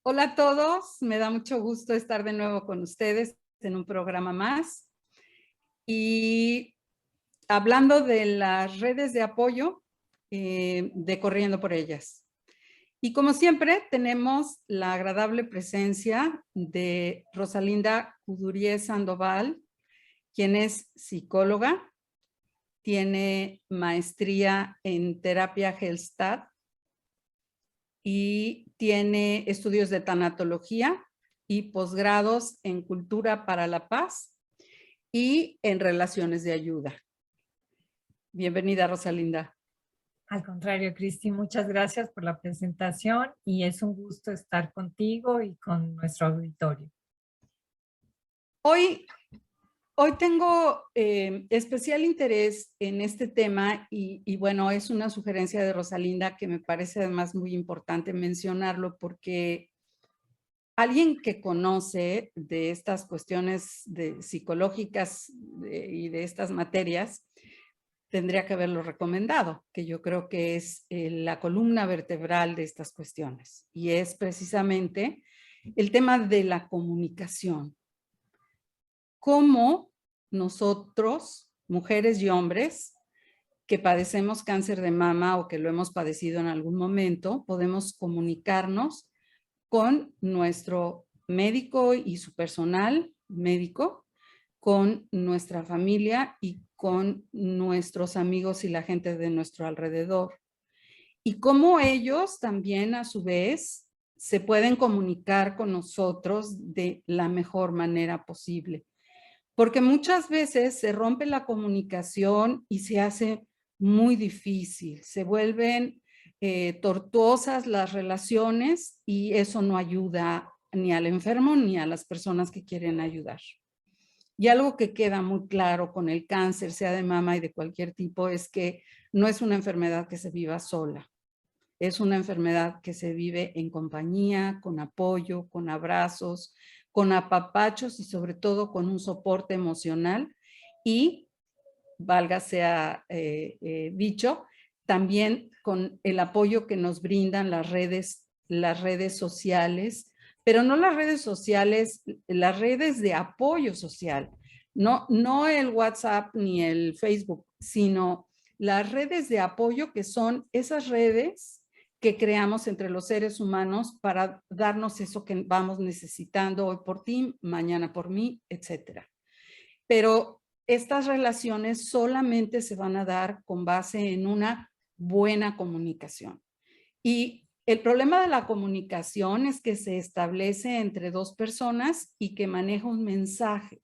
Hola a todos, me da mucho gusto estar de nuevo con ustedes en un programa más. Y hablando de las redes de apoyo, de Corriendo por Ellas. Y como siempre, tenemos la agradable presencia de Rosalinda Coudurier Sandoval, quien es psicóloga, tiene maestría en terapia Gestalt y tiene estudios de tanatología y posgrados en cultura para la paz y en relaciones de ayuda. Bienvenida, Rosalinda. Al contrario, Cristi, muchas gracias por la presentación y es un gusto estar contigo y con nuestro auditorio. Hoy, hoy tengo especial interés en este tema y bueno, es una sugerencia de Rosalinda que me parece además muy importante mencionarlo porque alguien que conoce de estas cuestiones psicológicas y de estas materias tendría que haberlo recomendado, que yo creo que es la columna vertebral de estas cuestiones y es precisamente el tema de la comunicación. Cómo nosotros, mujeres y hombres, que padecemos cáncer de mama o que lo hemos padecido en algún momento, podemos comunicarnos con nuestro médico y su personal médico, con nuestra familia y con nuestros amigos y la gente de nuestro alrededor. Y cómo ellos también a su vez se pueden comunicar con nosotros de la mejor manera posible. Porque muchas veces se rompe la comunicación y se hace muy difícil, se vuelven tortuosas las relaciones y eso no ayuda ni al enfermo ni a las personas que quieren ayudar. Y algo que queda muy claro con el cáncer, sea de mama y de cualquier tipo, es que no es una enfermedad que se viva sola. Es una enfermedad que se vive en compañía, con apoyo, con abrazos, con apapachos y sobre todo con un soporte emocional y, valga sea dicho, también con el apoyo que nos brindan las redes sociales, pero no las redes sociales, las redes de apoyo social, no el WhatsApp ni el Facebook, sino las redes de apoyo que son esas redes que creamos entre los seres humanos para darnos eso que vamos necesitando hoy por ti, mañana por mí, etcétera. Pero estas relaciones solamente se van a dar con base en una buena comunicación. Y el problema de la comunicación es que se establece entre dos personas y que maneja un mensaje.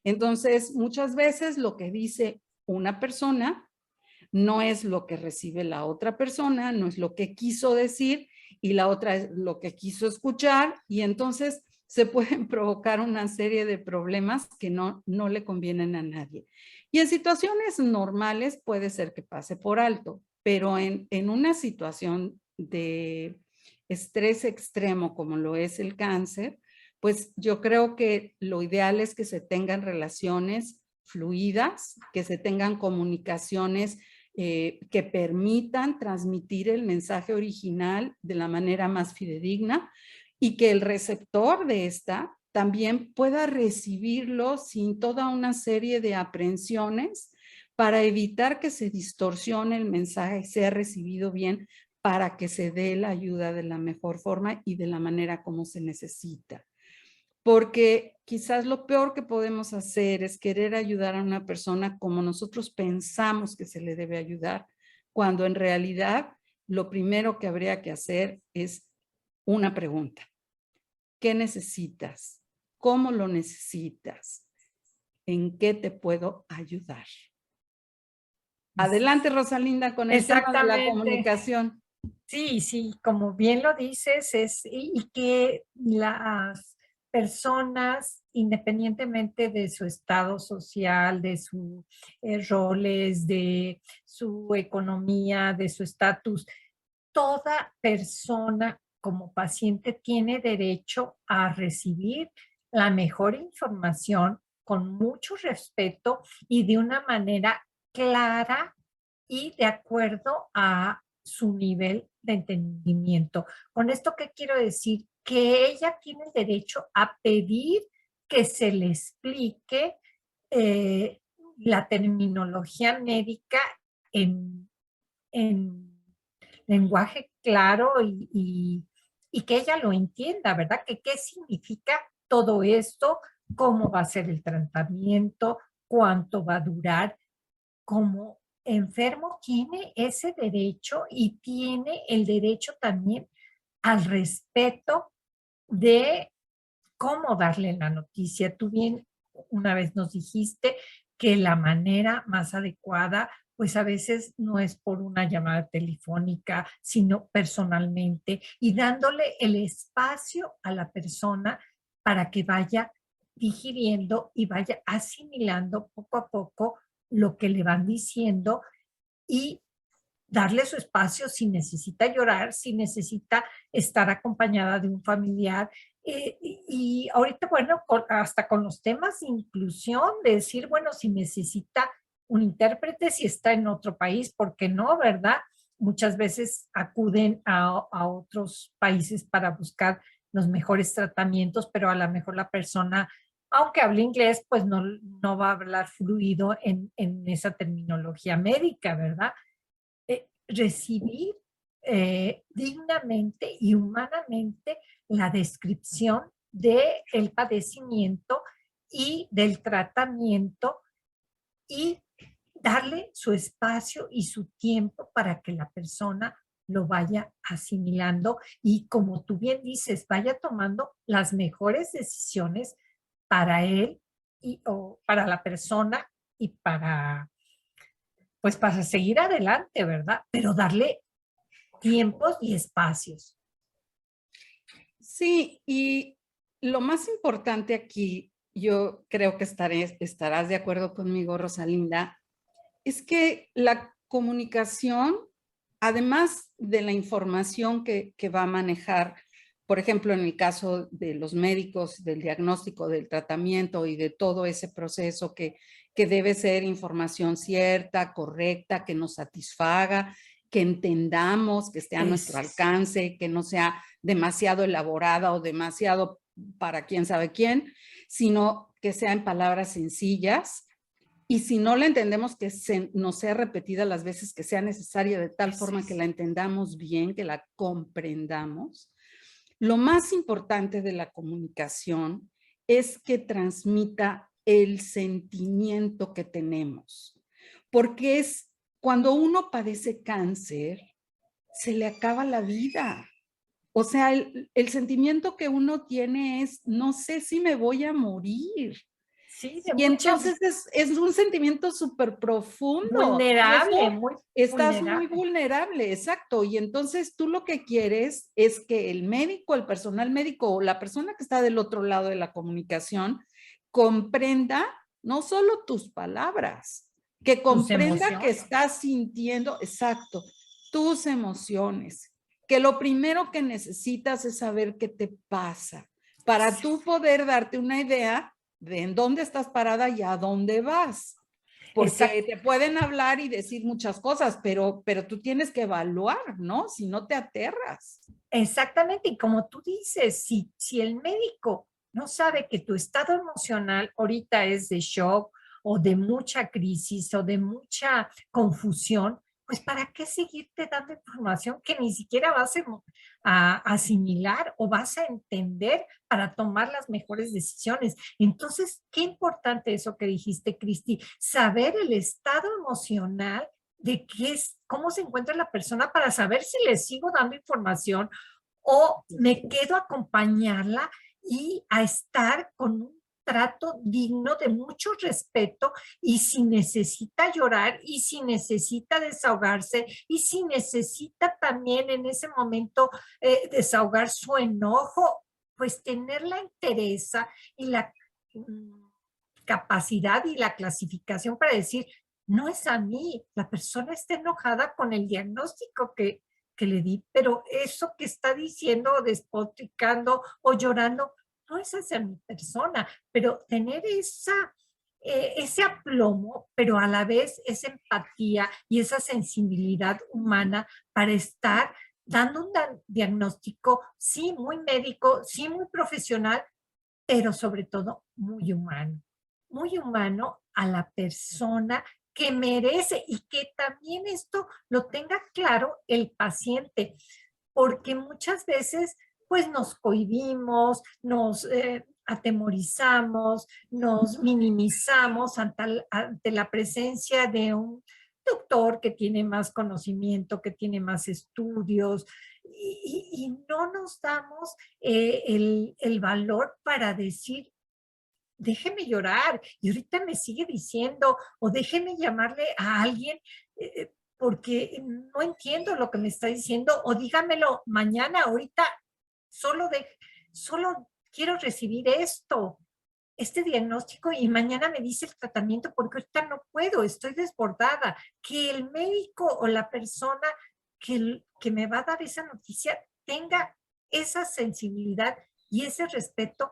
Entonces, muchas veces lo que dice una persona no es lo que recibe la otra persona, no es lo que quiso decir y la otra es lo que quiso escuchar y entonces se pueden provocar una serie de problemas que no le convienen a nadie. Y en situaciones normales puede ser que pase por alto, pero en una situación de estrés extremo como lo es el cáncer, pues yo creo que lo ideal es que se tengan relaciones fluidas, que se tengan comunicaciones que permitan transmitir el mensaje original de la manera más fidedigna y que el receptor de esta también pueda recibirlo sin toda una serie de aprehensiones para evitar que se distorsione el mensaje y sea recibido bien para que se dé la ayuda de la mejor forma y de la manera como se necesita. Porque quizás lo peor que podemos hacer es querer ayudar a una persona como nosotros pensamos que se le debe ayudar, cuando en realidad lo primero que habría que hacer es una pregunta. ¿Qué necesitas? ¿Cómo lo necesitas? ¿En qué te puedo ayudar? Adelante, Rosalinda, con el tema de la Exactamente. comunicación. Sí, sí, como bien lo dices, y que las personas, independientemente de su estado social, de sus roles, de su economía, de su estatus, toda persona como paciente tiene derecho a recibir la mejor información con mucho respeto y de una manera clara y de acuerdo a su nivel de entendimiento. Con esto, ¿qué quiero decir? que ella tiene el derecho a pedir que se le explique la terminología médica en, en lenguaje claro y que ella lo entienda, ¿verdad? Que qué significa todo esto, cómo va a ser el tratamiento, cuánto va a durar. Como enfermo tiene ese derecho y tiene el derecho también al respeto de cómo darle la noticia. Tú bien una vez nos dijiste que la manera más adecuada, pues a veces no es por una llamada telefónica, sino personalmente y dándole el espacio a la persona para que vaya digiriendo y vaya asimilando poco a poco lo que le van diciendo y darle su espacio si necesita llorar, si necesita estar acompañada de un familiar. Y ahorita, bueno, hasta con los temas de inclusión, de decir, bueno, si necesita un intérprete, si está en otro país, ¿por qué no, verdad? Muchas veces acuden a otros países para buscar los mejores tratamientos, pero a lo mejor la persona, aunque hable inglés, pues no va a hablar fluido en esa terminología médica, ¿verdad? Recibir dignamente y humanamente la descripción del padecimiento y del tratamiento y darle su espacio y su tiempo para que la persona lo vaya asimilando y como tú bien dices, vaya tomando las mejores decisiones para él o para la persona y pues para seguir adelante, ¿verdad? Pero darle tiempos y espacios. Sí, y lo más importante aquí, yo creo que estarás de acuerdo conmigo, Rosalinda, es que la comunicación, además de la información que va a manejar, por ejemplo, en el caso de los médicos, del diagnóstico, del tratamiento y de todo ese proceso que debe ser información cierta, correcta, que nos satisfaga, que entendamos, que esté a nuestro alcance, que no sea demasiado elaborada o demasiado para quién sabe quién, sino que sea en palabras sencillas. Y si no la entendemos, que nos sea repetida las veces que sea necesaria, de tal forma que la entendamos bien, que la comprendamos. Lo más importante de la comunicación es que transmita el sentimiento que tenemos, porque es cuando uno padece cáncer, se le acaba la vida. O sea, el sentimiento que uno tiene es, no sé si me voy a morir. Sí, de Y entonces es un sentimiento súper profundo. Y vulnerable, eso muy estás muy vulnerable. vulnerable, exacto. Y entonces tú lo que quieres es que el médico, el personal médico o la persona que está del otro lado de la comunicación comprenda no solo tus palabras, que Tus comprenda que emociones. estás sintiendo, exacto, tus emociones, que lo primero que necesitas es saber qué te pasa para tú poder darte una idea de en dónde estás parada y a dónde vas. Porque te pueden hablar y decir muchas cosas, pero tú tienes que evaluar, ¿no? Si no te aterras. Exactamente, y como tú dices, si el médico no sabe que tu estado emocional ahorita es de shock o de mucha crisis o de mucha confusión, pues ¿para qué seguirte dando información que ni siquiera vas a asimilar o vas a entender para tomar las mejores decisiones? Entonces, qué importante eso que dijiste, Cristi, saber el estado emocional de qué es, cómo se encuentra la persona para saber si le sigo dando información o me quedo a acompañarla y a estar con un trato digno de mucho respeto y si necesita llorar y si necesita desahogarse y si necesita también en ese momento desahogar su enojo, pues tener la entereza y la capacidad y la clasificación para decir, no es a mí, la persona está enojada con el diagnóstico que le di, pero eso que está diciendo, despotricando o llorando, no es hacia mi persona, pero tener ese aplomo, pero a la vez esa empatía y esa sensibilidad humana para estar dando un diagnóstico, sí, muy médico, sí, muy profesional, pero sobre todo muy humano a la persona que merece y que también esto lo tenga claro el paciente, porque muchas veces pues nos cohibimos, nos atemorizamos, nos minimizamos ante la presencia de un doctor que tiene más conocimiento, que tiene más estudios, y no nos damos el valor para decir, déjeme llorar, y ahorita me sigue diciendo, o déjeme llamarle a alguien, porque no entiendo lo que me está diciendo, o dígamelo mañana, ahorita solo, solo quiero recibir esto, este diagnóstico, y mañana me dice el tratamiento, porque ahorita no puedo, estoy desbordada. Que el médico o la persona que me va a dar esa noticia tenga esa sensibilidad y ese respeto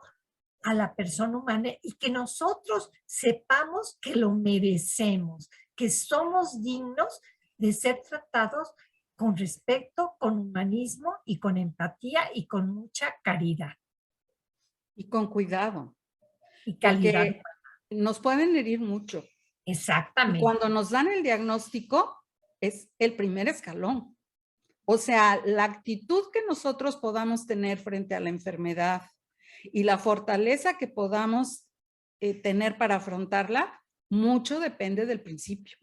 a la persona humana, y que nosotros sepamos que lo merecemos, que somos dignos de ser tratados con respeto, con humanismo y con empatía y con mucha caridad Y con cuidado, y calidad. porque nos pueden herir mucho. Y Exactamente. cuando nos dan el diagnóstico, es el primer escalón. O sea, la actitud que nosotros podamos tener frente a la enfermedad y la fortaleza que podamos tener para afrontarla, mucho depende del principio.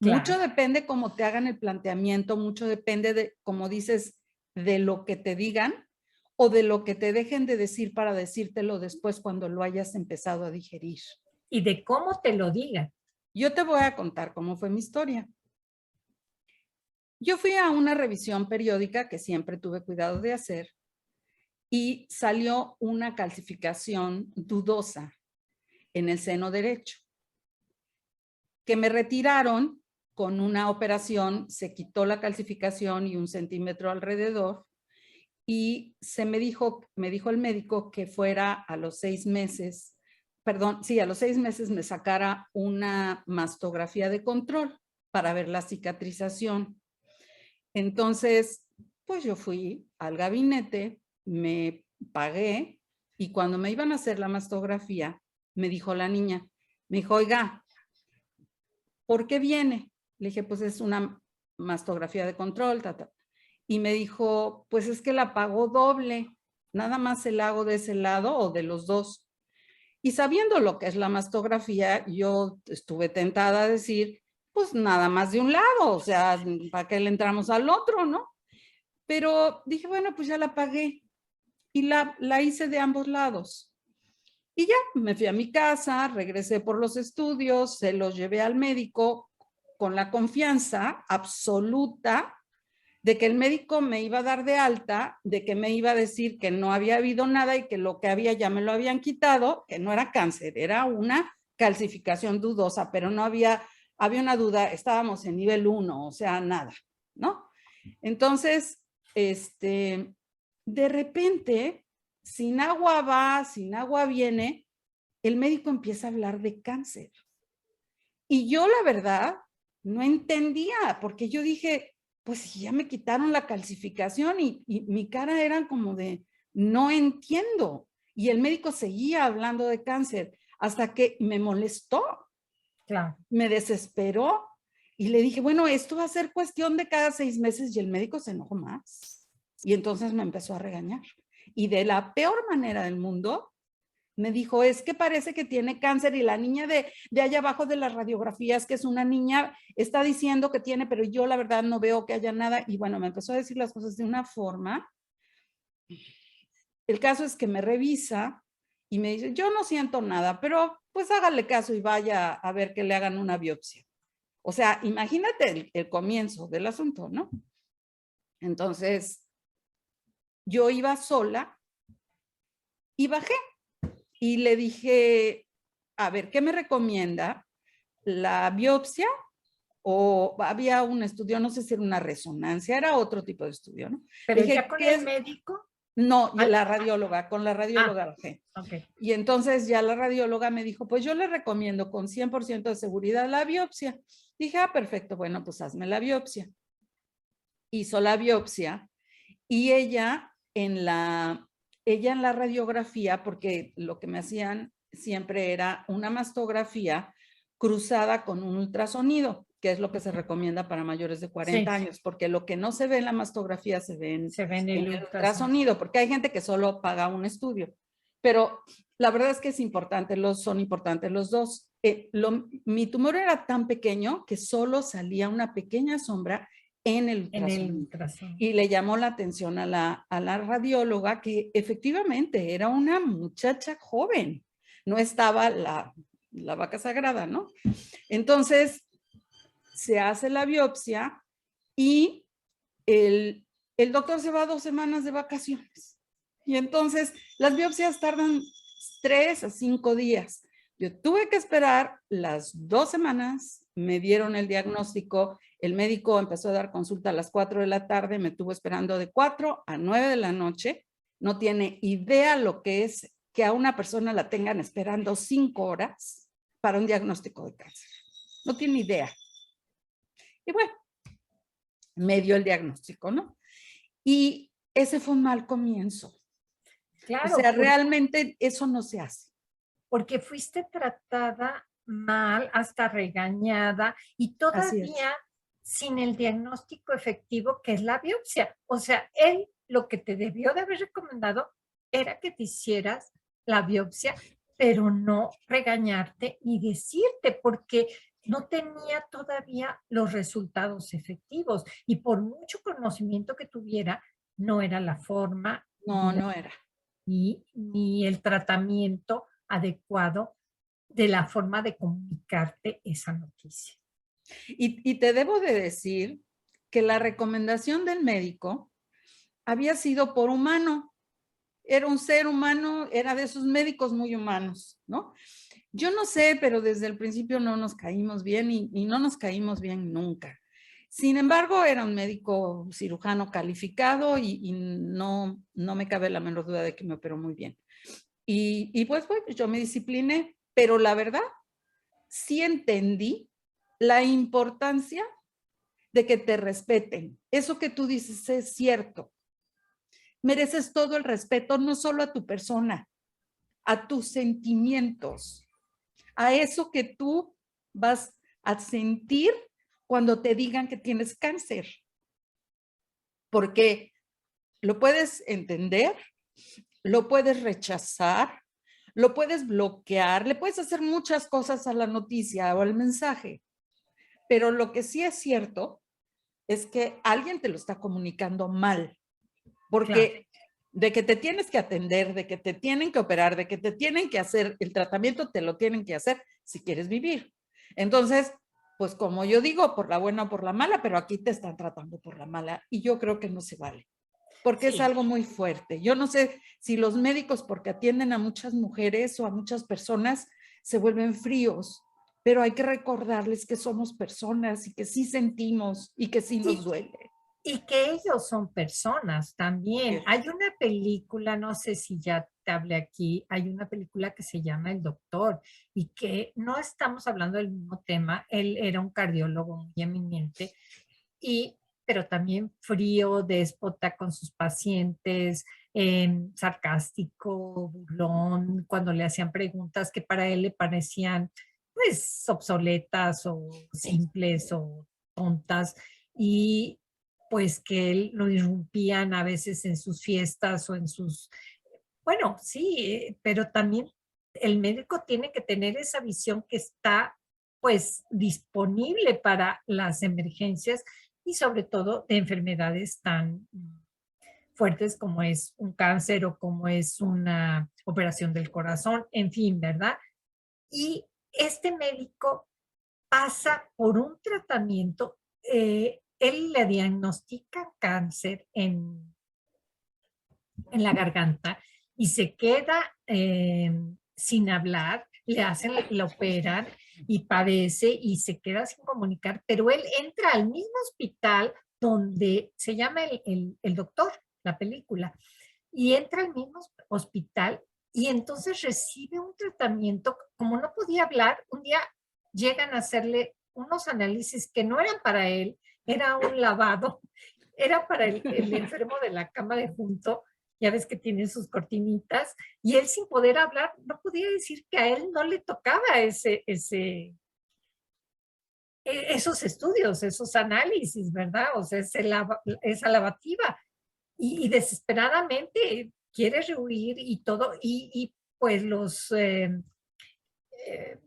Claro. Mucho depende cómo te hagan el planteamiento, mucho depende de, como dices, de lo que te digan o de lo que te dejen de decir para decírtelo después cuando lo hayas empezado a digerir. Y de cómo te lo digan. Yo te voy a contar cómo fue mi historia. Yo fui a una revisión periódica que siempre tuve cuidado de hacer y salió una calcificación dudosa en el seno derecho, que me retiraron con una operación, se quitó la calcificación y 1 centímetro alrededor, y me dijo el médico que fuera a los 6 meses, perdón, sí, a los 6 meses me sacara una mastografía de control para ver la cicatrización. Entonces, pues yo fui al gabinete, me pagué, y cuando me iban a hacer la mastografía, me dijo la niña, me dijo, oiga, ¿por qué viene? Le dije, pues es una mastografía de control, y me dijo, pues es que la pagó doble, nada más se la hago de ese lado o de los dos. Y sabiendo lo que es la mastografía, yo estuve tentada a decir, pues nada más de un lado, o sea, ¿para qué le entramos al otro, no? Pero dije, bueno, pues ya la pagué y la hice de ambos lados. Y ya, me fui a mi casa, regresé por los estudios, se los llevé al médico con la confianza absoluta de que el médico me iba a dar de alta, de que me iba a decir que no había habido nada y que lo que había ya me lo habían quitado, que no era cáncer, era una calcificación dudosa, pero no había una duda, estábamos en nivel 1, o sea, nada, ¿no? Entonces, de repente, sin agua va, sin agua viene, el médico empieza a hablar de cáncer. Y yo, la verdad, no entendía, porque yo dije, pues ya me quitaron la calcificación, y mi cara era como de, no entiendo. Y el médico seguía hablando de cáncer hasta que me molestó, Claro. me desesperó, y le dije, bueno, esto va a ser cuestión de cada 6 meses, y el médico se enojó más. Y entonces me empezó a regañar. Y de la peor manera del mundo, me dijo, es que parece que tiene cáncer, y la niña de allá abajo de las radiografías, que es una niña, está diciendo que tiene, pero yo la verdad no veo que haya nada. Y bueno, me empezó a decir las cosas de una forma. El caso es que me revisa y me dice, yo no siento nada, pero pues hágale caso y vaya a ver que le hagan una biopsia. O sea, imagínate el comienzo del asunto, ¿no? Entonces, yo iba sola y bajé y le dije, a ver, ¿qué me recomienda? ¿La biopsia? O había un estudio, no sé si era una resonancia, era otro tipo de estudio, ¿no? Pero Dije, ya con ¿qué el es? médico. No, y la radióloga, con la radióloga bajé. Ok. Y entonces ya la radióloga me dijo, pues yo le recomiendo con 100% de seguridad la biopsia. Dije, perfecto, bueno, pues hazme la biopsia. hizo la biopsia y ella en la radiografía, porque lo que me hacían siempre era una mastografía cruzada con un ultrasonido, que es lo que se recomienda para mayores de 40 Sí, años, porque lo que no se ve en la mastografía se ve se ve en en el el ultrasonido. ultrasonido, porque hay gente que solo paga un estudio. Pero la verdad es que es importante, son importantes los dos. Mi tumor era tan pequeño que solo salía una pequeña sombra en el En el ultrasonido. ultrasonido. Y le llamó la atención a la radióloga que efectivamente era una muchacha joven, no estaba la vaca sagrada, ¿no? Entonces se hace la biopsia y el doctor se va 2 semanas de vacaciones. Y entonces las biopsias tardan 3 a 5 días. Yo tuve que esperar las 2 semanas, me dieron el diagnóstico, el médico empezó a dar consulta a las 4 de la tarde, me estuvo esperando de 4 a 9 de la noche. No tiene idea lo que es que a una persona la tengan esperando 5 horas para un diagnóstico de cáncer. No tiene idea. Y bueno, me dio el diagnóstico, ¿no? Y ese fue un mal comienzo. O Claro, sea, realmente eso no se hace. porque fuiste tratada mal, hasta regañada y Así es. todavía sin el diagnóstico efectivo que es la biopsia. O sea, él lo que te debió de haber recomendado era que te hicieras la biopsia, pero no regañarte ni decirte, porque no tenía todavía los resultados efectivos y por mucho conocimiento que tuviera, no era la forma No, no era. ni el tratamiento adecuado de la forma de comunicarte esa noticia. Y te debo de decir que la recomendación del médico había sido por humano. Era un ser humano, era de esos médicos muy humanos, ¿no? Yo no sé, pero desde el principio no nos caímos bien y no nos caímos bien nunca. Sin embargo, era un médico cirujano calificado y no me cabe la menor duda de que me operó muy bien. Y pues bueno, yo me discipliné, pero la verdad, sí entendí la importancia de que te respeten. Eso que tú dices es cierto. Mereces todo el respeto, no solo a tu persona, a tus sentimientos, a eso que tú vas a sentir cuando te digan que tienes cáncer. Porque lo puedes entender, lo puedes rechazar, lo puedes bloquear, le puedes hacer muchas cosas a la noticia o al mensaje, pero lo que sí es cierto es que alguien te lo está comunicando mal, Claro. porque de que te tienes que atender, de que te tienen que operar, de que te tienen que hacer el tratamiento, te lo tienen que hacer si quieres vivir. Entonces, pues como yo digo, por la buena o por la mala, pero aquí te están tratando por la mala y yo creo que no se vale, porque es Sí, algo muy fuerte. Yo no sé si los médicos, porque atienden a muchas mujeres o a muchas personas, se vuelven fríos, pero hay que recordarles que somos personas y que sí sentimos y que sí nos y, duele. y que ellos son personas también. Hay una película, no sé si ya te hablé aquí, hay una película que se llama El Doctor y que no estamos hablando del mismo tema. Él era un cardiólogo muy eminente y pero también frío, déspota con sus pacientes, sarcástico, burlón, cuando le hacían preguntas que para él le parecían pues obsoletas o simples o tontas y pues que él lo irrumpían a veces en sus fiestas o en sus, bueno, sí, pero también el médico tiene que tener esa visión que está pues disponible para las emergencias y sobre todo de enfermedades tan fuertes como es un cáncer o como es una operación del corazón, en fin, ¿verdad? Y este médico pasa por un tratamiento, él le diagnostica cáncer en la garganta y se queda sin hablar, le hacen, le operan y padece y se queda sin comunicar, pero él entra al mismo hospital donde se llama el doctor, la película, y entra al mismo hospital y entonces recibe un tratamiento, como no podía hablar, un día llegan a hacerle unos análisis que no eran para él, era un lavado era para el enfermo de la cama de junto, ya ves que tiene sus cortinitas, y él sin poder hablar, no podía decir que a él no le tocaba esos estudios, esos análisis, ¿verdad? O sea, esa lavativa. Y desesperadamente quiere rehuir y todo, y pues los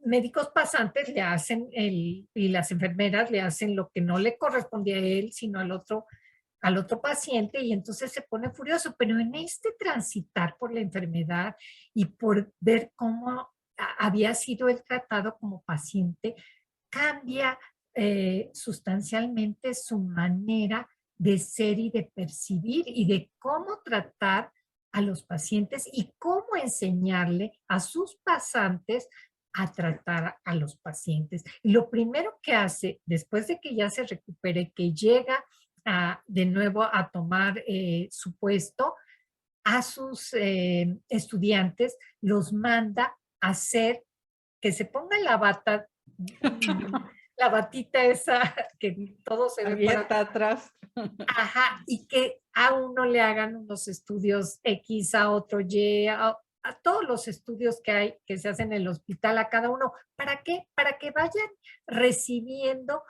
médicos pasantes le hacen y las enfermeras le hacen lo que no le correspondía a él, sino al otro paciente, y entonces se pone furioso. Pero en este transitar por la enfermedad y por ver cómo había sido él tratado como paciente, cambia sustancialmente su manera de ser y de percibir y de cómo tratar a los pacientes y cómo enseñarle a sus pasantes a tratar a los pacientes. Y lo primero que hace después de que ya se recupere, que llega de nuevo a tomar su puesto, a sus estudiantes los manda a hacer que se ponga la bata, la batita esa que todo se ve para Abierta atrás. ajá, y que a uno le hagan unos estudios X, a otro Y, a todos los estudios que hay, que se hacen en el hospital, a cada uno. ¿Para qué? Para que vayan recibiendo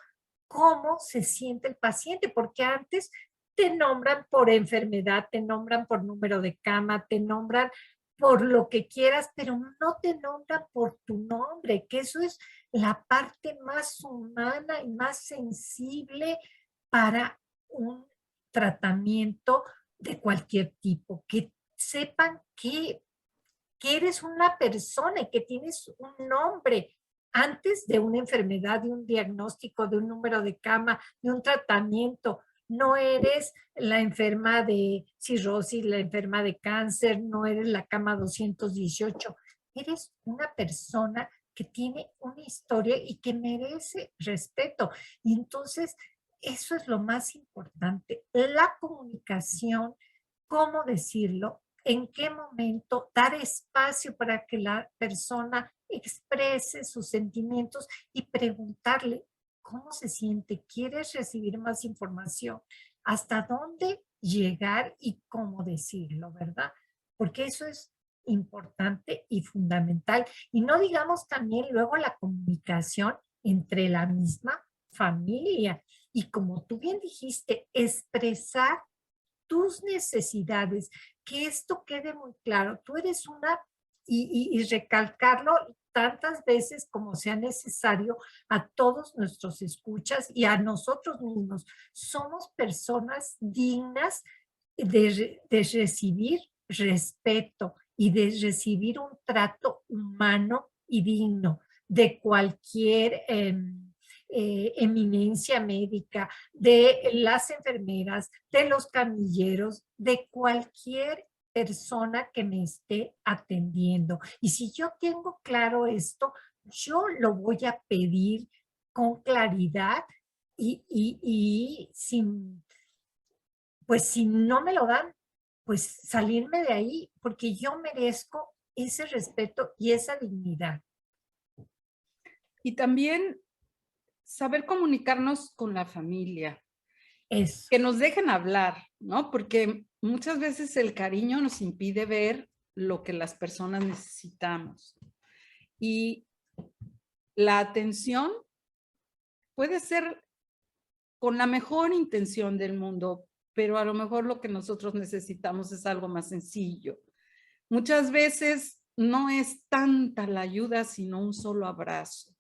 cómo se siente el paciente, porque antes te nombran por enfermedad, te nombran por número de cama, te nombran por lo que quieras, pero no te nombran por tu nombre, que eso es la parte más humana y más sensible para un tratamiento de cualquier tipo, que sepan que eres una persona y que tienes un nombre antes de una enfermedad, de un diagnóstico, de un número de cama, de un tratamiento. No eres la enferma de cirrosis, la enferma de cáncer, no eres la cama 218. Eres una persona que tiene una historia y que merece respeto. Y entonces, eso es lo más importante, la comunicación, cómo decirlo, en qué momento, dar espacio para que la persona exprese sus sentimientos y preguntarle cómo se siente, quieres recibir más información, hasta dónde llegar y cómo decirlo, ¿verdad? Porque eso es importante y fundamental. Y no digamos también luego la comunicación entre la misma familia. Y como tú bien dijiste, expresar tus necesidades, que esto quede muy claro. Tú eres una, y recalcarlo tantas veces como sea necesario a todos nuestros escuchas y a nosotros mismos. Somos personas dignas de recibir respeto y de recibir un trato humano y digno de cualquier eminencia médica, de las enfermeras, de los camilleros, de cualquier persona que me esté atendiendo. Y si yo tengo claro esto, yo lo voy a pedir con claridad y sin, pues si no me lo dan, pues salirme de ahí, porque yo merezco ese respeto y esa dignidad. Y también saber comunicarnos con la familia, Eso. que nos dejen hablar, ¿no? Porque muchas veces el cariño nos impide ver lo que las personas necesitamos. Y la atención puede ser con la mejor intención del mundo, pero a lo mejor lo que nosotros necesitamos es algo más sencillo. Muchas veces no es tanta la ayuda, sino un solo abrazo.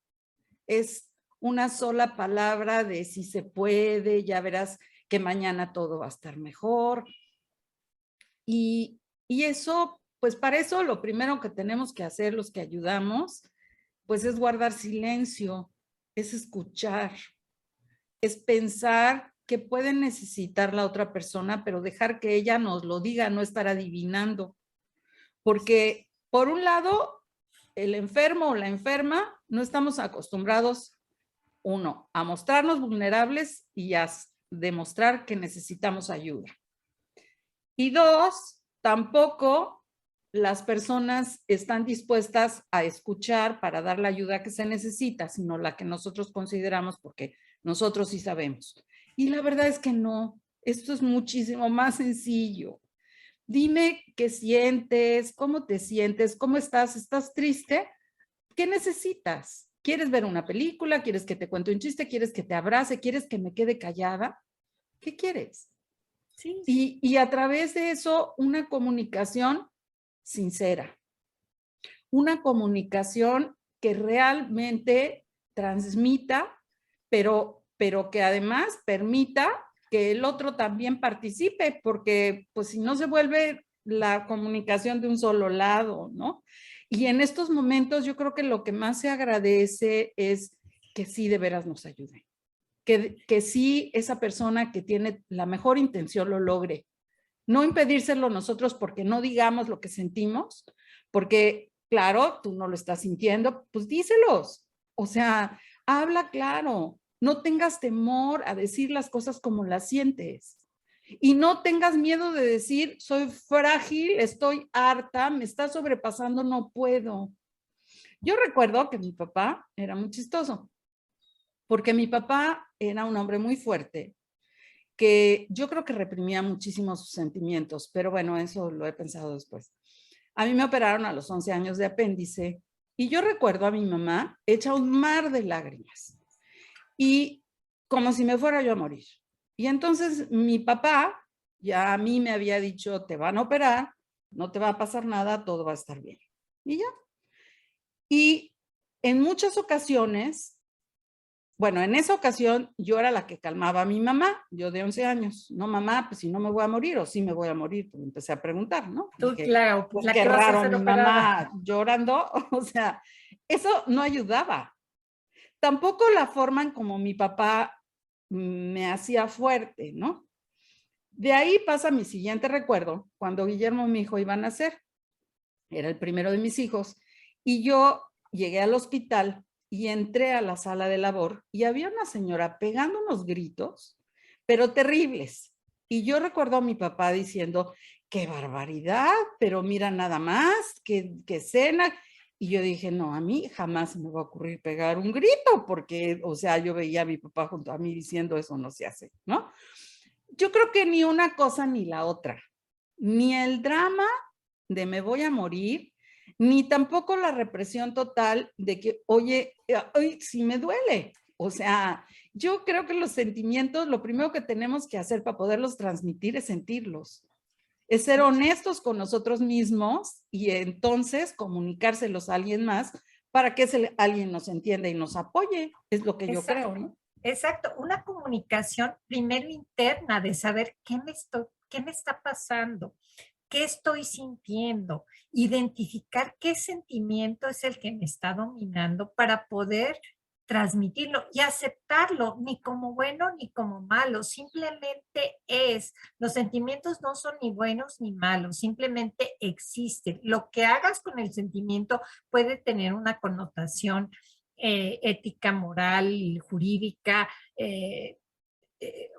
Es una sola palabra de si se puede, ya verás que mañana todo va a estar mejor. Y eso, pues para eso lo primero que tenemos que hacer los que ayudamos, pues es guardar silencio, es escuchar, es pensar que puede necesitar la otra persona, pero dejar que ella nos lo diga, no estar adivinando. Porque por un lado, el enfermo o la enferma no estamos acostumbrados, uno, a mostrarnos vulnerables y a demostrar que necesitamos ayuda. Y dos, tampoco las personas están dispuestas a escuchar para dar la ayuda que se necesita, sino la que nosotros consideramos porque nosotros sí sabemos. Y la verdad es que no. Esto es muchísimo más sencillo. Dime qué sientes, cómo te sientes, cómo estás, ¿estás triste? ¿Qué necesitas? ¿Quieres ver una película? ¿Quieres que te cuente un chiste? ¿Quieres que te abrace? ¿Quieres que me quede callada? ¿Qué quieres? Sí, Y a través de eso, una comunicación sincera, una comunicación que realmente transmita, pero que además permita que el otro también participe, porque pues si no se vuelve la comunicación de un solo lado, ¿no? Y en estos momentos yo creo que lo que más se agradece es que sí de veras nos ayude, que sí esa persona que tiene la mejor intención lo logre. No impedírselo nosotros porque no digamos lo que sentimos, porque claro, tú no lo estás sintiendo, pues díselos. O sea, habla claro, no tengas temor a decir las cosas como las sientes. Y no tengas miedo de decir, soy frágil, estoy harta, me está sobrepasando, no puedo. Yo recuerdo que mi papá era muy chistoso, porque mi papá era un hombre muy fuerte, que yo creo que reprimía muchísimo sus sentimientos, pero bueno, eso lo he pensado después. A mí me operaron a los 11 años de apéndice y yo recuerdo a mi mamá hecha un mar de lágrimas y como si me fuera yo a morir. Y entonces mi papá ya a mí me había dicho, te van a operar, no te va a pasar nada, todo va a estar bien. Y ya. Y en muchas ocasiones, bueno, en esa ocasión yo era la que calmaba a mi mamá, yo de 11 años. No, mamá, pues si no me voy a morir o sí me voy a morir, pues empecé a preguntar, ¿no? tú, Dije, claro, pues pues la qué que vas a raro, ser mi operada. mamá llorando, o sea, eso no ayudaba. Tampoco la forma en como mi papá me hacía fuerte, ¿no? De ahí pasa mi siguiente recuerdo, cuando Guillermo, mi hijo, iba a nacer, era el primero de mis hijos, y yo llegué al hospital y entré a la sala de labor y había una señora pegando unos gritos, pero terribles. Y yo recuerdo a mi papá diciendo, qué barbaridad, pero mira nada más, qué escena. Y yo dije, no, a mí jamás me va a ocurrir pegar un grito, porque, o sea, yo veía a mi papá junto a mí diciendo, eso no se hace, ¿no? Yo creo que ni una cosa ni la otra, ni el drama de me voy a morir, ni tampoco la represión total de que, oye, ay, sí me duele. O sea, yo creo que los sentimientos, lo primero que tenemos que hacer para poderlos transmitir es sentirlos, es ser honestos con nosotros mismos y entonces comunicárselos a alguien más para que ese alguien nos entienda y nos apoye, es lo que yo creo, Exacto, ¿no? exacto. Una comunicación primero interna de saber qué me está pasando, qué estoy sintiendo, identificar qué sentimiento es el que me está dominando para poder transmitirlo y aceptarlo, ni como bueno ni como malo, simplemente es. Los sentimientos no son ni buenos ni malos, simplemente existen. Lo que hagas con el sentimiento puede tener una connotación ética, moral, jurídica,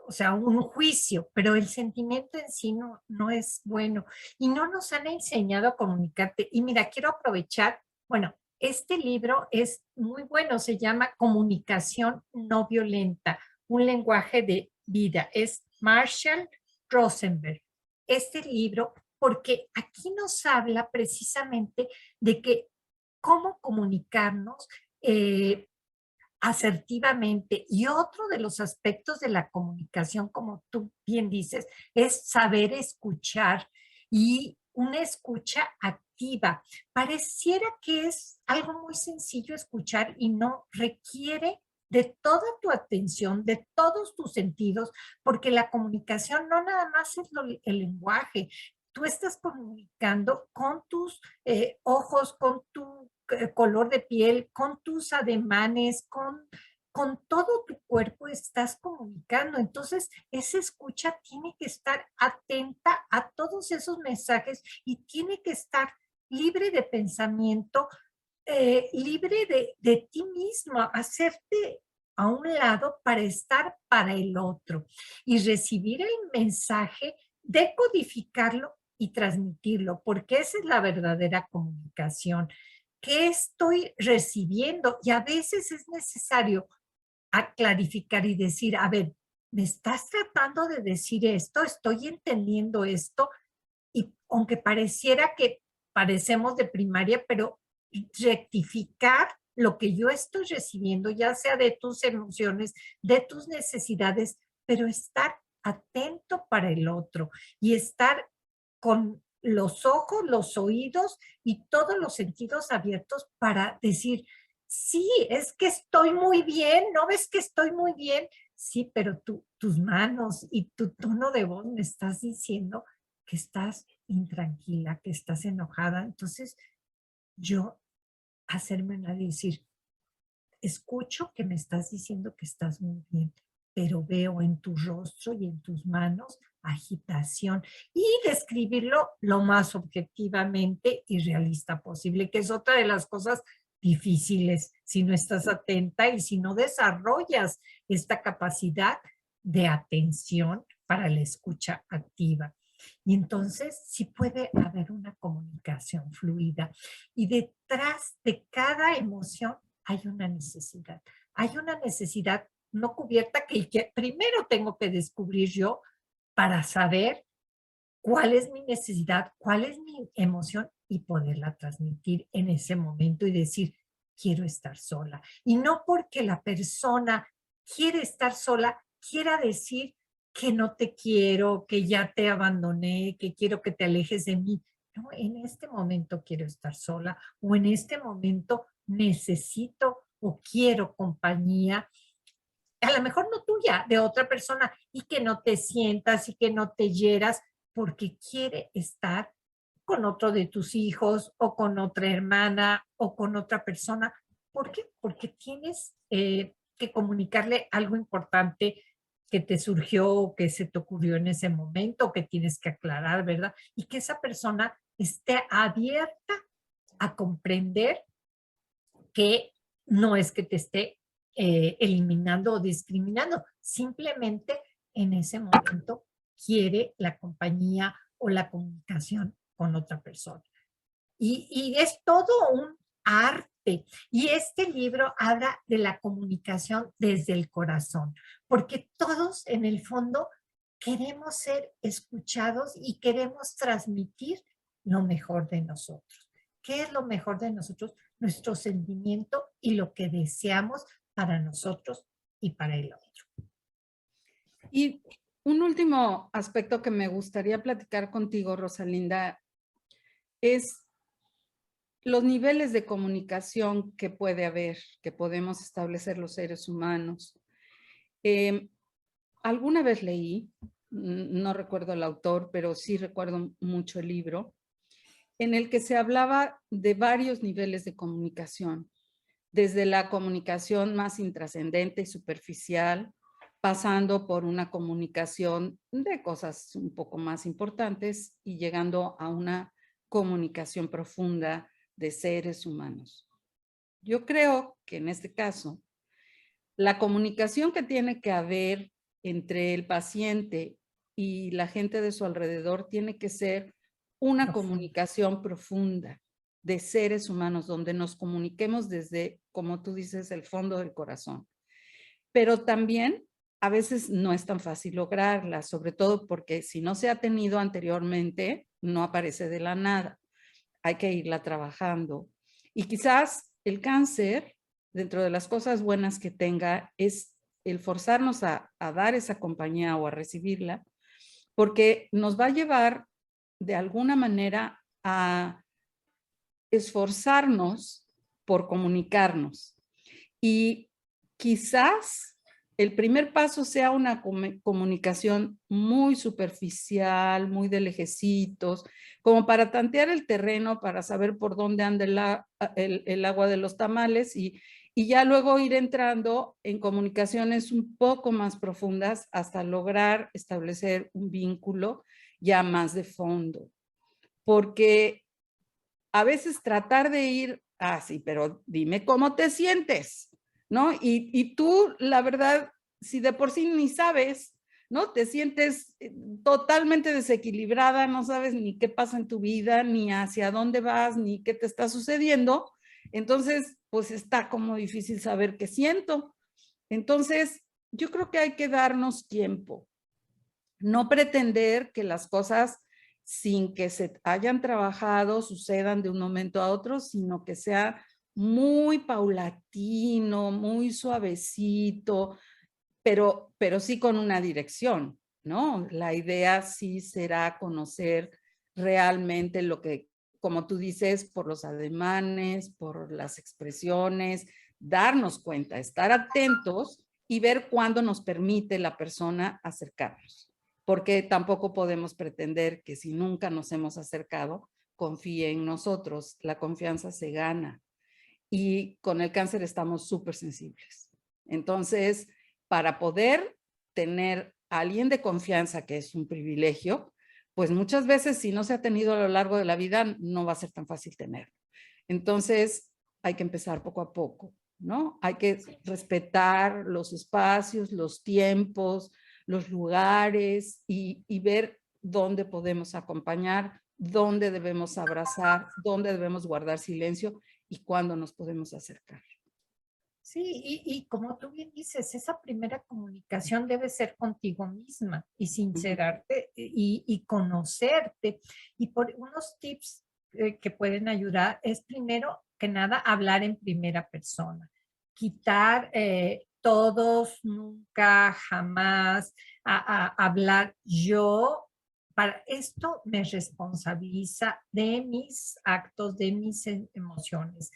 o sea, un juicio, pero el sentimiento en sí no es bueno y no nos han enseñado a comunicarte. Y mira, quiero aprovechar, bueno, este libro es muy bueno, se llama Comunicación no violenta, un lenguaje de vida. Es Marshall Rosenberg. Este libro, porque aquí nos habla precisamente de que cómo comunicarnos asertivamente. Y otro de los aspectos de la comunicación, como tú bien dices, es saber escuchar y una escucha activa. Pareciera que es algo muy sencillo escuchar y no requiere de toda tu atención, de todos tus sentidos, porque la comunicación no nada más es el lenguaje. Tú estás comunicando con tus ojos, con tu color de piel, con tus ademanes, con todo tu cuerpo estás comunicando. Entonces, esa escucha tiene que estar atenta a todos esos mensajes y tiene que estar libre de pensamiento, libre de ti mismo, hacerte a un lado para estar para el otro y recibir el mensaje, decodificarlo y transmitirlo, porque esa es la verdadera comunicación. ¿Qué estoy recibiendo? Y a veces es necesario a clarificar y decir, a ver, ¿me estás tratando de decir esto? ¿Estoy entendiendo esto? Y aunque pareciera que parecemos de primaria, pero rectificar lo que yo estoy recibiendo, ya sea de tus emociones, de tus necesidades, pero estar atento para el otro y estar con los ojos, los oídos y todos los sentidos abiertos para decir, sí, es que estoy muy bien, ¿no ves que estoy muy bien? Sí, pero tus manos y tu tono de voz me estás diciendo que estás intranquila, que estás enojada. Entonces, yo hacerme una y decir, escucho que me estás diciendo que estás muy bien, pero veo en tu rostro y en tus manos agitación y describirlo lo más objetivamente y realista posible, que es otra de las cosas difíciles si no estás atenta y si no desarrollas esta capacidad de atención para la escucha activa. Y entonces sí puede haber una comunicación fluida. Y detrás de cada emoción hay una necesidad. Hay una necesidad no cubierta que primero tengo que descubrir yo para saber cuál es mi necesidad, cuál es mi emoción y poderla transmitir en ese momento y decir, quiero estar sola. Y no porque la persona quiere estar sola, quiera decir que no te quiero, que ya te abandoné, que quiero que te alejes de mí. No, en este momento quiero estar sola o en este momento necesito o quiero compañía, a lo mejor no tuya, de otra persona, y que no te sientas y que no te hieras porque quiere estar con otro de tus hijos o con otra hermana o con otra persona. ¿Por qué? Porque tienes que comunicarle algo importante que te surgió, que se te ocurrió en ese momento, que tienes que aclarar, ¿verdad? Y que esa persona esté abierta a comprender que no es que te esté eliminando o discriminando, simplemente en ese momento quiere la compañía o la comunicación con otra persona. Y es todo un arte. Y este libro habla de la comunicación desde el corazón, porque todos en el fondo queremos ser escuchados y queremos transmitir lo mejor de nosotros. ¿Qué es lo mejor de nosotros? Nuestro sentimiento y lo que deseamos para nosotros y para el otro. Y un último aspecto que me gustaría platicar contigo, Rosalinda, es los niveles de comunicación que puede haber, que podemos establecer los seres humanos. Alguna vez leí, no recuerdo el autor, pero sí recuerdo mucho el libro, en el que se hablaba de varios niveles de comunicación, desde la comunicación más intrascendente y superficial, pasando por una comunicación de cosas un poco más importantes y llegando a una comunicación profunda de seres humanos. Yo creo que en este caso, la comunicación que tiene que haber entre el paciente y la gente de su alrededor tiene que ser una comunicación profunda de seres humanos, donde nos comuniquemos desde, como tú dices, el fondo del corazón. Pero también a veces no es tan fácil lograrla, sobre todo porque si no se ha tenido anteriormente, no aparece de la nada. Hay que irla trabajando. Y quizás el cáncer, dentro de las cosas buenas que tenga, es el forzarnos a dar esa compañía o a recibirla, porque nos va a llevar de alguna manera a esforzarnos por comunicarnos. Y quizás el primer paso sea una comunicación muy superficial, muy de lejecitos, como para tantear el terreno, para saber por dónde anda el agua de los tamales y ya luego ir entrando en comunicaciones un poco más profundas hasta lograr establecer un vínculo ya más de fondo. Porque a veces tratar de ir, sí, pero dime cómo te sientes, ¿no? Y tú, la verdad, si de por sí ni sabes, ¿no? Te sientes totalmente desequilibrada, no sabes ni qué pasa en tu vida, ni hacia dónde vas, ni qué te está sucediendo. Entonces, pues está como difícil saber qué siento. Entonces, yo creo que hay que darnos tiempo, no pretender que las cosas sin que se hayan trabajado sucedan de un momento a otro, sino que sea muy paulatino, muy suavecito, pero sí con una dirección, ¿no? La idea sí será conocer realmente lo que, como tú dices, por los ademanes, por las expresiones, darnos cuenta, estar atentos y ver cuándo nos permite la persona acercarnos. Porque tampoco podemos pretender que si nunca nos hemos acercado, confíe en nosotros. La confianza se gana. Y con el cáncer estamos súper sensibles. Entonces, para poder tener a alguien de confianza, que es un privilegio, pues muchas veces si no se ha tenido a lo largo de la vida, no va a ser tan fácil tenerlo. Entonces, hay que empezar poco a poco, ¿no? Hay que respetar los espacios, los tiempos, los lugares y ver dónde podemos acompañar, dónde debemos abrazar, dónde debemos guardar silencio y cuándo nos podemos acercar. Sí, y como tú bien dices, esa primera comunicación debe ser contigo misma y sincerarte y conocerte. Y por unos tips que pueden ayudar es primero que nada hablar en primera persona. Quitar todos, nunca, jamás, hablar yo. Para esto me responsabiliza de mis actos, de mis emociones.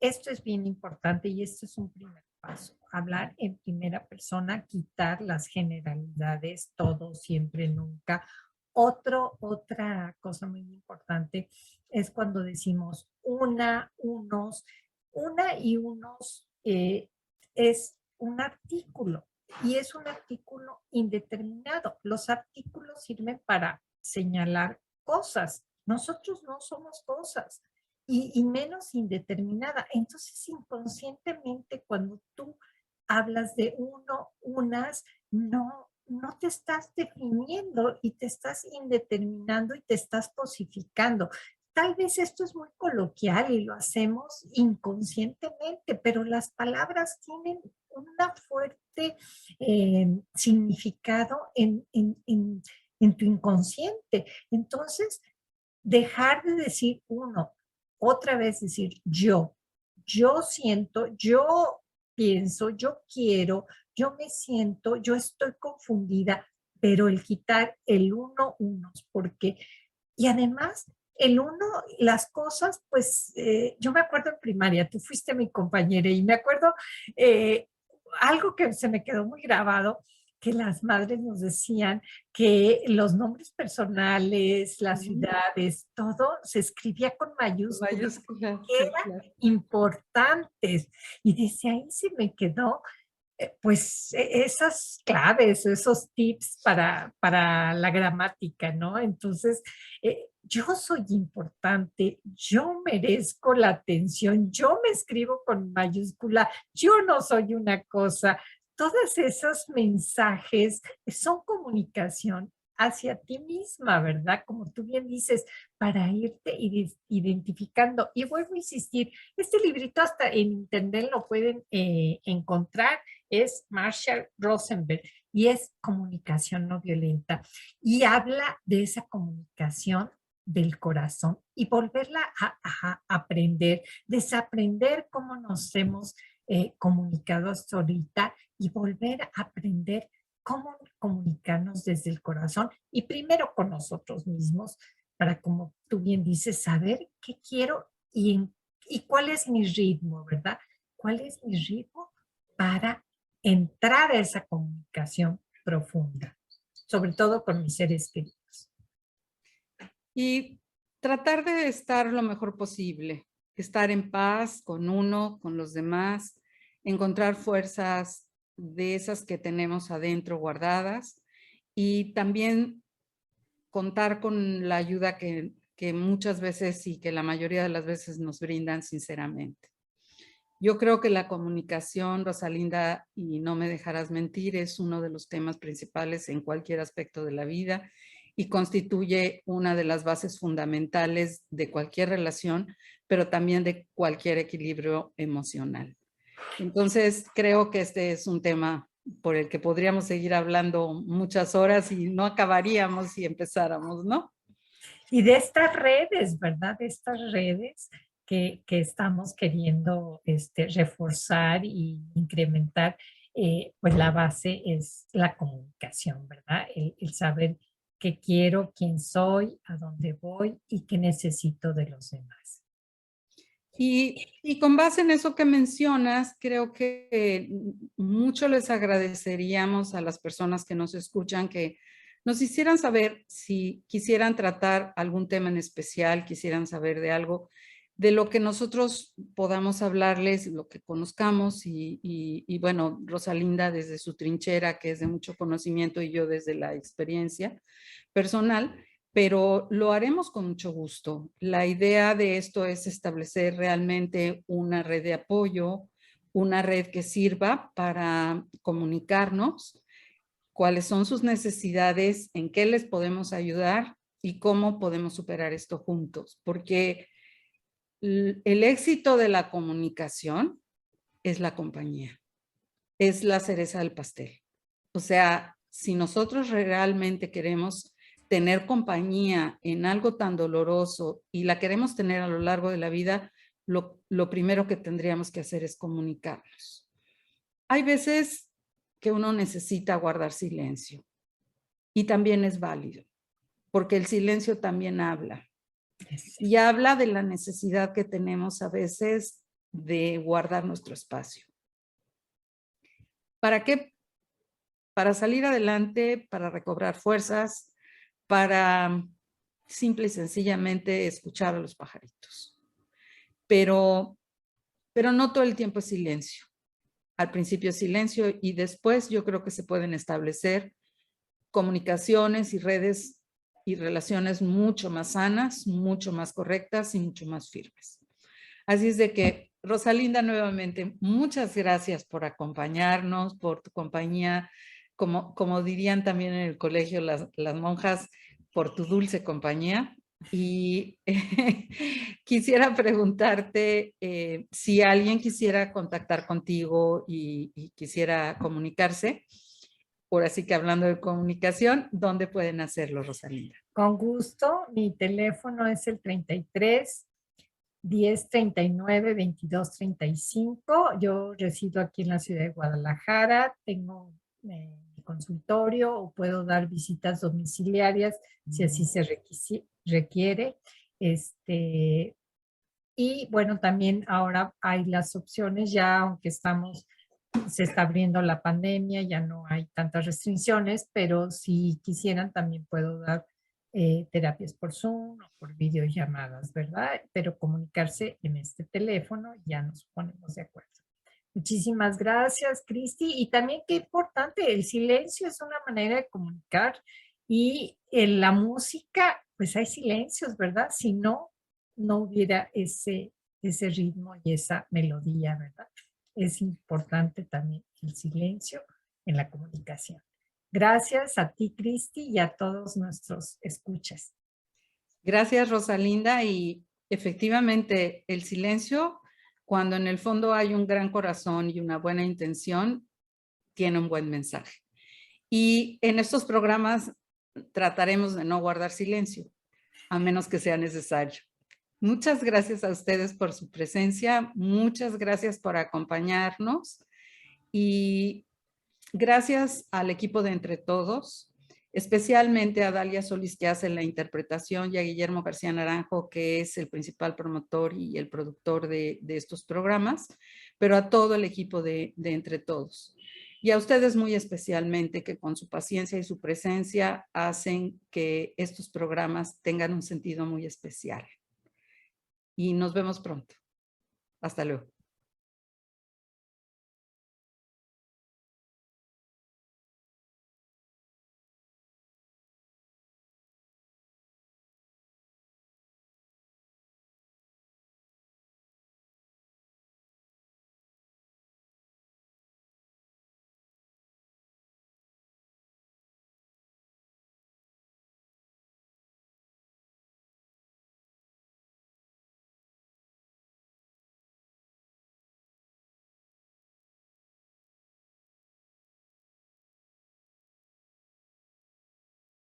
Esto es bien importante y esto es un primer paso. Hablar en primera persona, quitar las generalidades, todo, siempre, nunca. Otra cosa muy importante es cuando decimos una, unos. Una y unos es un artículo y es un artículo indeterminado. Los artículos sirven para señalar cosas. Nosotros no somos cosas y menos indeterminada. Entonces, inconscientemente, cuando tú hablas de uno, unas, no te estás definiendo y te estás indeterminando y te estás posificando. Tal vez esto es muy coloquial y lo hacemos inconscientemente, pero las palabras tienen una fuerte significado en tu inconsciente. Entonces, dejar de decir uno, otra vez decir yo siento, yo pienso, yo quiero, yo me siento, yo estoy confundida, pero el quitar el uno, unos, porque, y además, el uno, las cosas, pues, yo me acuerdo en primaria, tú fuiste mi compañera y me acuerdo eh, algo que se me quedó muy grabado, que las madres nos decían que los nombres personales, las ciudades, todo se escribía con mayúsculas, Mayúscula, que sí, eran claro. importantes. Y desde ahí se me quedó, pues, esas claves, esos tips para la gramática, ¿no? Entonces, yo soy importante, yo merezco la atención, yo me escribo con mayúscula, yo no soy una cosa. Todos esos mensajes son comunicación hacia ti misma, ¿verdad? Como tú bien dices, para irte identificando. Y vuelvo a insistir, este librito hasta en internet lo pueden encontrar, es Marshall Rosenberg y es comunicación no violenta. Y habla de esa comunicación del corazón y volverla a aprender, desaprender cómo nos hemos comunicado hasta ahorita y volver a aprender cómo comunicarnos desde el corazón y primero con nosotros mismos para, como tú bien dices, saber qué quiero y cuál es mi ritmo, ¿verdad? ¿Cuál es mi ritmo para entrar a esa comunicación profunda, sobre todo con mis seres queridos? Y tratar de estar lo mejor posible, estar en paz con uno, con los demás, encontrar fuerzas de esas que tenemos adentro guardadas y también contar con la ayuda que muchas veces y que la mayoría de las veces nos brindan sinceramente. Yo creo que la comunicación, Rosalinda, y no me dejarás mentir, es uno de los temas principales en cualquier aspecto de la vida y constituye una de las bases fundamentales de cualquier relación, pero también de cualquier equilibrio emocional. Entonces, creo que este es un tema por el que podríamos seguir hablando muchas horas y no acabaríamos si empezáramos, ¿no? Y de estas redes, ¿verdad? De estas redes que estamos queriendo reforzar y incrementar, pues la base es la comunicación, ¿verdad? El saber qué quiero, quién soy, a dónde voy y qué necesito de los demás. Y con base en eso que mencionas, creo que mucho les agradeceríamos a las personas que nos escuchan que nos hicieran saber si quisieran tratar algún tema en especial, quisieran saber de algo, de lo que nosotros podamos hablarles, lo que conozcamos y bueno, Rosalinda desde su trinchera, que es de mucho conocimiento, y yo desde la experiencia personal, pero lo haremos con mucho gusto. La idea de esto es establecer realmente una red de apoyo, una red que sirva para comunicarnos, cuáles son sus necesidades, en qué les podemos ayudar y cómo podemos superar esto juntos, porque el éxito de la comunicación es la compañía, es la cereza del pastel. O sea, si nosotros realmente queremos tener compañía en algo tan doloroso y la queremos tener a lo largo de la vida, lo primero que tendríamos que hacer es comunicarnos. Hay veces que uno necesita guardar silencio y también es válido, porque el silencio también habla. Y habla de la necesidad que tenemos a veces de guardar nuestro espacio. ¿Para qué? Para salir adelante, para recobrar fuerzas, para simple y sencillamente escuchar a los pajaritos. Pero no todo el tiempo es silencio. Al principio es silencio y después yo creo que se pueden establecer comunicaciones y redes y relaciones mucho más sanas, mucho más correctas y mucho más firmes. Así es de que, Rosalinda, nuevamente, muchas gracias por acompañarnos, por tu compañía, como dirían también en el colegio las monjas, por tu dulce compañía. Y quisiera preguntarte si alguien quisiera contactar contigo y quisiera comunicarse, por así que hablando de comunicación, ¿dónde pueden hacerlo, Rosalinda? Con gusto, mi teléfono es el 33 10 39 22 35. Yo resido aquí en la ciudad de Guadalajara, tengo consultorio o puedo dar visitas domiciliarias si así se requiere. Y bueno, también ahora hay las opciones, ya aunque se está abriendo la pandemia, ya no hay tantas restricciones, pero si quisieran también puedo dar terapias por Zoom o por videollamadas, ¿verdad? Pero comunicarse en este teléfono, ya nos ponemos de acuerdo. Muchísimas gracias, Cristi. Y también qué importante, el silencio es una manera de comunicar y en la música, pues hay silencios, ¿verdad? Si no, no hubiera ese ritmo y esa melodía, ¿verdad? Es importante también el silencio en la comunicación. Gracias a ti, Cristi, y a todos nuestros escuchas. Gracias, Rosalinda. Y efectivamente, el silencio, cuando en el fondo hay un gran corazón y una buena intención, tiene un buen mensaje. Y en estos programas trataremos de no guardar silencio, a menos que sea necesario. Muchas gracias a ustedes por su presencia, muchas gracias por acompañarnos y gracias al equipo de Entre Todos, especialmente a Dalia Solís, que hace la interpretación, y a Guillermo García Naranjo, que es el principal promotor y el productor de estos programas, pero a todo el equipo de Entre Todos. Y a ustedes muy especialmente, que con su paciencia y su presencia hacen que estos programas tengan un sentido muy especial. Y nos vemos pronto. Hasta luego.